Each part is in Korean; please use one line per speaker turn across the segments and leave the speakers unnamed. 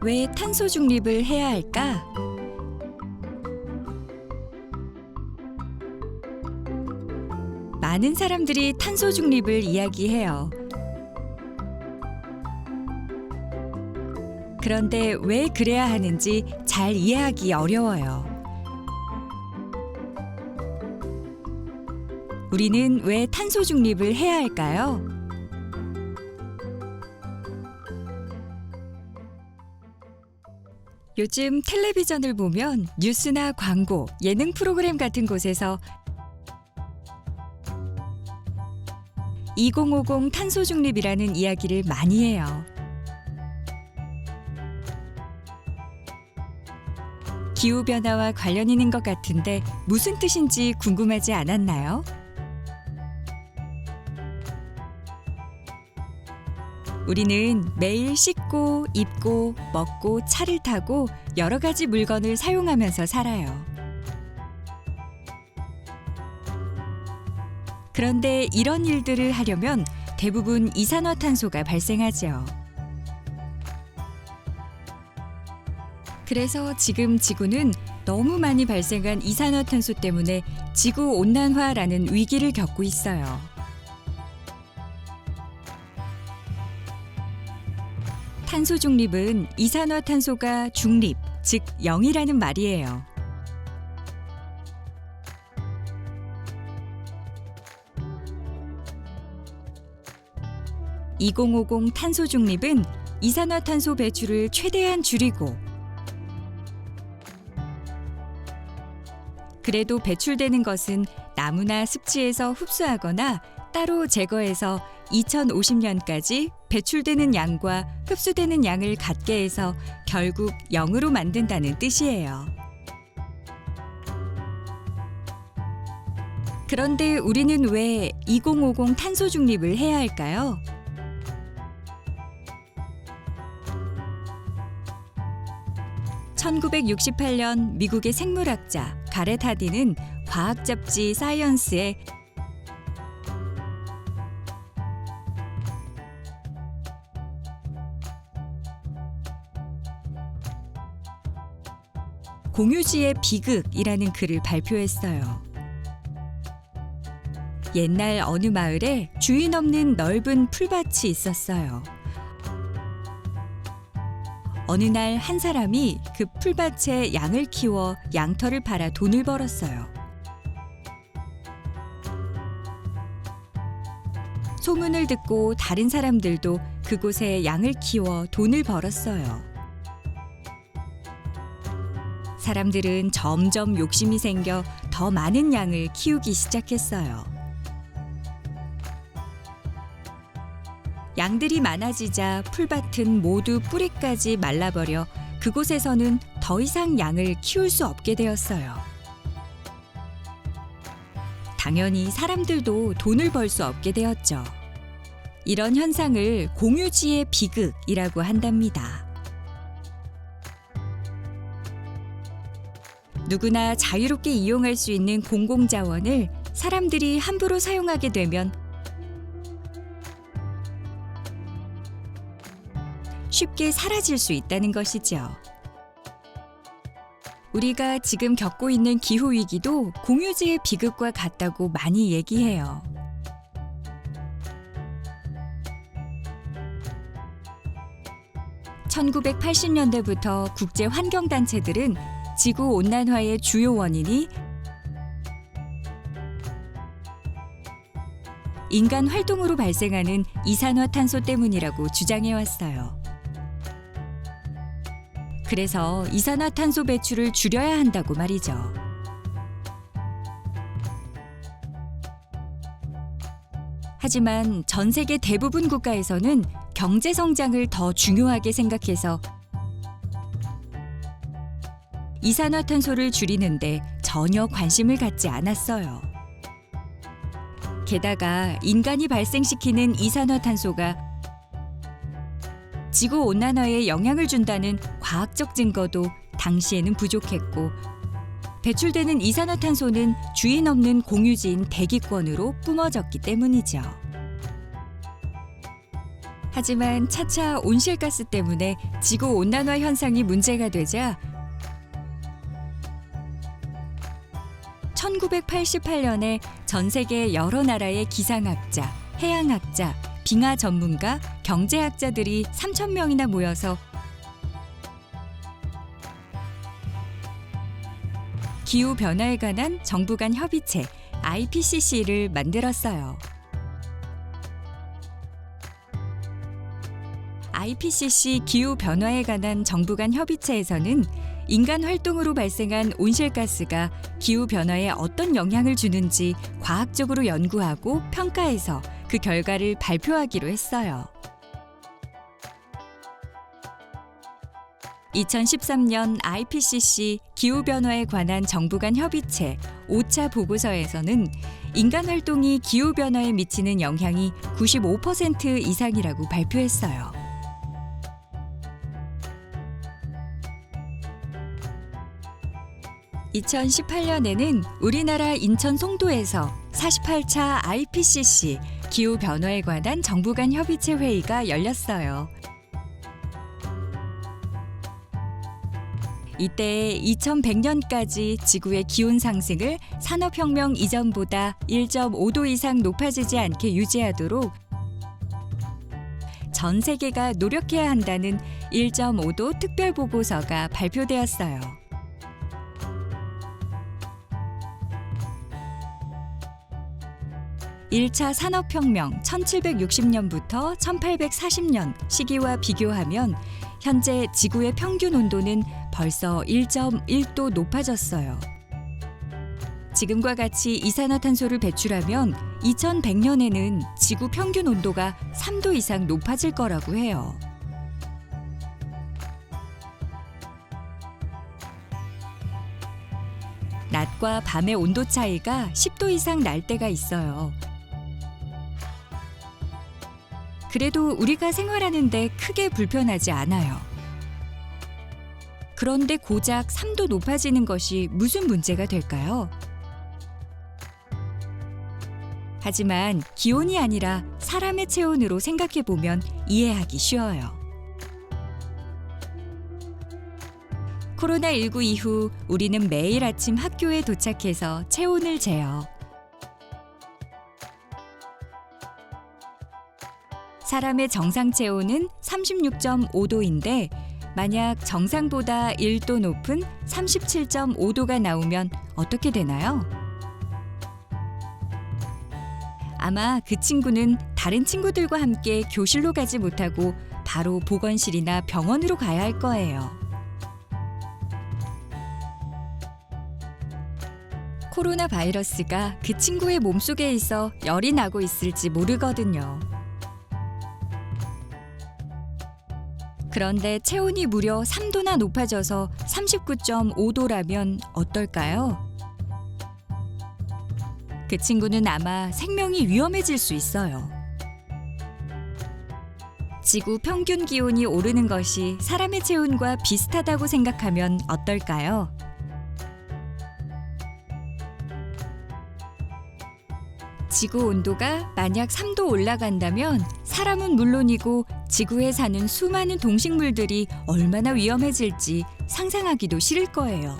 왜 탄소 중립을 해야 할까? 많은 사람들이 탄소 중립을 이야기해요. 그런데 왜 그래야 하는지 잘 이해하기 어려워요. 우리는 왜 탄소 중립을 해야 할까요? 요즘 텔레비전을 보면 뉴스나 광고, 예능 프로그램 같은 곳에서 2050 탄소 중립이라는 이야기를 많이 해요. 기후변화와 관련 있는 것 같은데 무슨 뜻인지 궁금하지 않았나요? 우리는 매일 씻고, 입고, 먹고, 차를 타고 여러 가지 물건을 사용하면서 살아요. 그런데 이런 일들을 하려면 대부분 이산화탄소가 발생하죠. 그래서 지금 지구는 너무 많이 발생한 이산화탄소 때문에 지구온난화라는 위기를 겪고 있어요. 탄소 중립은 이산화탄소가 중립, 즉 0이라는 말이에요. (2050) 탄소 중립은 이산화탄소 배출을 최대한 줄이고 그래도 배출되는 것은 나무나 습지에서 흡수하거나 따로 제거해서 2050년까지 배출되는 양과 흡수되는 양을 같게 해서 결국 0으로 만든다는 뜻이에요. 그런데 우리는 왜 2050 탄소 중립을 해야 할까요? (1968년) 미국의 생물학자 가렛 하디는 과학 잡지 사이언스에 공유지의 비극이라는 글을 발표했어요. 옛날 어느 마을에 주인 없는 넓은 풀밭이 있었어요. 어느 날 한 사람이 그 풀밭에 양을 키워 양털을 팔아 돈을 벌었어요. 소문을 듣고 다른 사람들도 그곳에 양을 키워 돈을 벌었어요. 사람들은 점점 욕심이 생겨 더 많은 양을 키우기 시작했어요. 양들이 많아지자 풀밭은 모두 뿌리까지 말라버려 그곳에서는 더 이상 양을 키울 수 없게 되었어요. 당연히 사람들도 돈을 벌 수 없게 되었죠. 이런 현상을 공유지의 비극이라고 한답니다. 누구나 자유롭게 이용할 수 있는 공공자원을 사람들이 함부로 사용하게 되면 쉽게 사라질 수 있다는 것이죠. 우리가 지금 겪고 있는 기후위기도 공유지의 비극과 같다고 많이 얘기해요. (1980년대부터) 국제환경단체들은 지구온난화의 주요 원인이 인간 활동으로 발생하는 이산화탄소 때문이라고 주장해왔어요. 그래서 이산화탄소 배출을 줄여야 한다고 말이죠. 하지만 전 세계 대부분 국가에서는 경제 성장을 더 중요하게 생각해서 이산화탄소를 줄이는데 전혀 관심을 갖지 않았어요. 게다가 인간이 발생시키는 이산화탄소가 지구온난화에 영향을 준다는 과학적 증거도 당시에는 부족했고 배출되는 이산화탄소는 주인 없는 공유지인 대기권으로 뿜어졌기 때문이죠. 하지만 차차 온실가스 때문에 지구 온난화 현상이 문제가 되자 1988년에 전 세계 여러 나라의 기상학자, 해양학자, 빙하 전문가, 경제학자들이 3,000명이나 모여서 기후 변화에 관한 정부 간 협의체 IPCC를 만들었어요. IPCC 기후 변화에 관한 정부 간 협의체에서는 인간 활동으로 발생한 온실가스가 기후 변화에 어떤 영향을 주는지 과학적으로 연구하고 평가해서 그 결과를 발표하기로 했어요. 2013년 IPCC 기후 변화에 관한 정부 간 협의체 5차 보고서에서는 인간 활동이 기후 변화에 미치는 영향이 95% 이상이라고 발표했어요. 2018년에는 우리나라 인천 송도에서 48차 IPCC 기후 변화에 관한 정부 간 협의체 회의가 열렸어요. 이때 2100년까지 지구의 기온 상승을 산업혁명 이전보다 1.5도 이상 높아지지 않게 유지하도록 전 세계가 노력해야 한다는 1.5도 특별보고서가 발표되었어요. (1차) 산업혁명 1760년부터 1840년 시기와 비교하면 현재 지구의 평균 온도는 벌써 1.1도 높아졌어요. 지금과 같이 이산화탄소를 배출하면 2100년에는 지구 평균 온도가 3도 이상 높아질 거라고 해요. 낮과 밤의 온도 차이가 10도 이상 날 때가 있어요. 그래도 우리가 생활하는데 크게 불편하지 않아요. 그런데 고작 3도 높아지는 것이 무슨 문제가 될까요? 하지만 기온이 아니라 사람의 체온으로 생각해보면 이해하기 쉬워요. 코로나19 이후 우리는 매일 아침 학교에 도착해서 체온을 재요. 사람의 정상 체온은 36.5도인데 만약 정상보다 1도 높은 37.5도가 나오면 어떻게 되나요? 아마 그 친구는 다른 친구들과 함께 교실로 가지 못하고 바로 보건실이나 병원으로 가야 할 거예요. 코로나 바이러스가 그 친구의 몸속에 있어 열이 나고 있을지 모르거든요. 그런데 체온이 무려 3도나 높아져서 39.5도라면 어떨까요? 그 친구는 아마 생명이 위험해질 수 있어요. 지구 평균 기온이 오르는 것이 사람의 체온과 비슷하다고 생각하면 어떨까요? 지구 온도가 만약 3도 올라간다면 사람은 물론이고 지구에 사는 수많은 동식물들이 얼마나 위험해질지 상상하기도 싫을 거예요.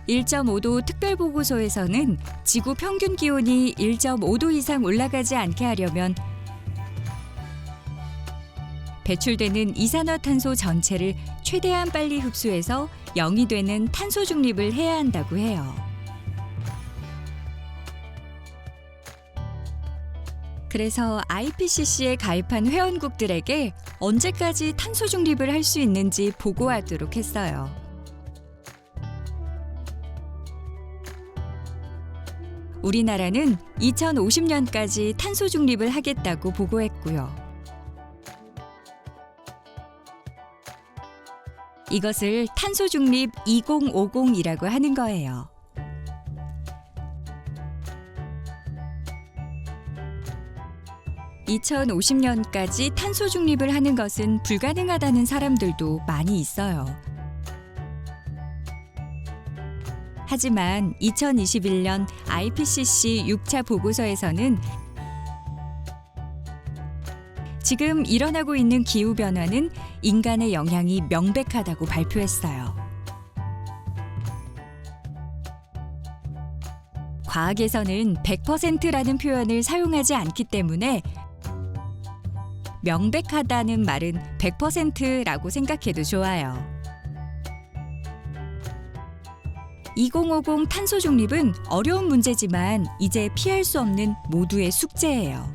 1.5도 특별보고서에서는 지구 평균 기온이 1.5도 이상 올라가지 않게 하려면 배출되는 이산화탄소 전체를 최대한 빨리 흡수해서 0이 되는 탄소 중립을 해야 한다고 해요. 그래서 IPCC에 가입한 회원국들에게 언제까지 탄소 중립을 할 수 있는지 보고하도록 했어요. 우리나라는 2050년까지 탄소 중립을 하겠다고 보고했고요. 이것을 탄소 중립 2050이라고 하는 거예요. (2050년까지) 탄소 중립을 하는 것은 불가능하다는 사람들도 많이 있어요. 하지만 2021년 IPCC 6차 보고서에서는 지금 일어나고 있는 기후변화는 인간의 영향이 명백하다고 발표했어요. 과학에서는 100%라는 표현을 사용하지 않기 때문에 명백하다는 말은 100%라고 생각해도 좋아요. 2050 탄소 중립은 어려운 문제지만 이제 피할 수 없는 모두의 숙제예요.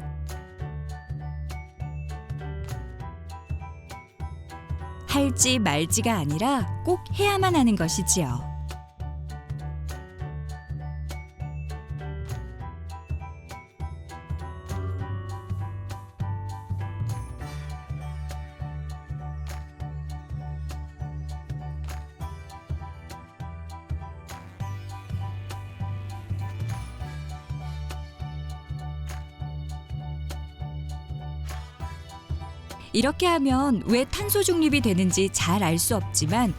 할지 말지가 아니라 꼭 해야만 하는 것이지요. 이렇게 하면 왜 탄소 중립이 되는지 잘 알 수 없지만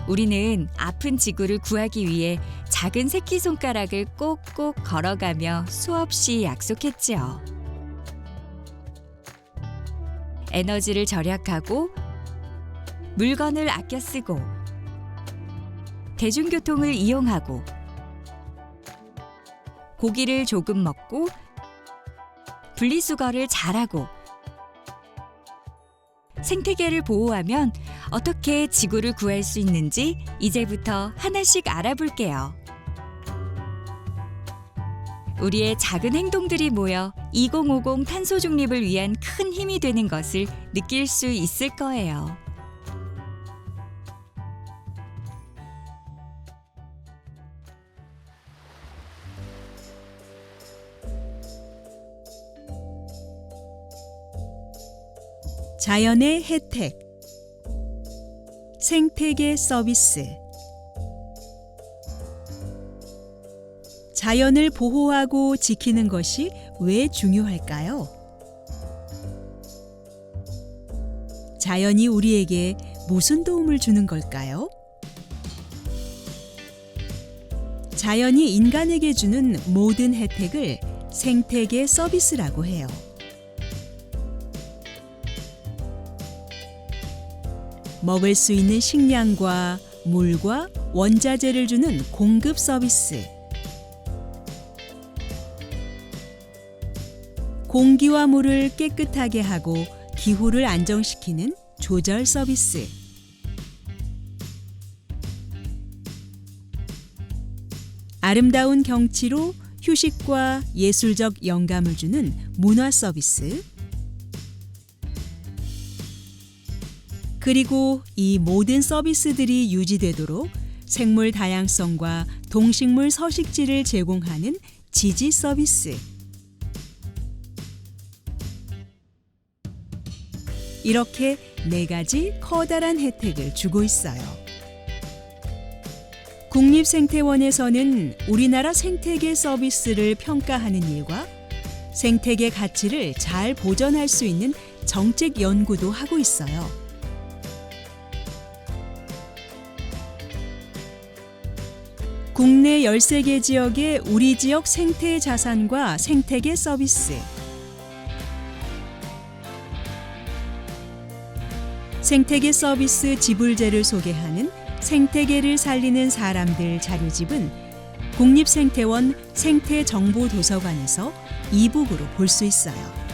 우리는 아픈 지구를 구하기 위해 작은 새끼손가락을 꼭꼭 걸어가며 수없이 약속했지요. 에너지를 절약하고 물건을 아껴 쓰고 대중교통을 이용하고 고기를 조금 먹고 분리수거를 잘하고 생태계를 보호하면 어떻게 지구를 구할 수 있는지 이제부터 하나씩 알아볼게요. 우리의 작은 행동들이 모여 2050 탄소 중립을 위한 큰 힘이 되는 것을 느낄 수 있을 거예요.
자연의 혜택, 생태계 서비스. 자연을 보호하고 지키는 것이 왜 중요할까요? 자연이 우리에게 무슨 도움을 주는 걸까요? 자연이 인간에게 주는 모든 혜택을 생태계 서비스라고 해요. 먹을 수 있는 식량과 물과 원자재를 주는 공급 서비스, 공기와 물을 깨끗하게 하고 기후를 안정시키는 조절 서비스, 아름다운 경치로 휴식과 예술적 영감을 주는 문화 서비스, 그리고 이 모든 서비스들이 유지되도록 생물 다양성과 동식물 서식지를 제공하는 지지 서비스. 이렇게 4가지 커다란 혜택을 주고 있어요. 국립생태원에서는 우리나라 생태계 서비스를 평가하는 일과 생태계 가치를 잘 보존할 수 있는 정책 연구도 하고 있어요. 국내 13개 지역의 우리 지역 생태 자산과 생태계 서비스, 생태계 서비스 지불제를 소개하는 생태계를 살리는 사람들 자료집은 국립생태원 생태정보도서관에서 이북으로 볼 수 있어요.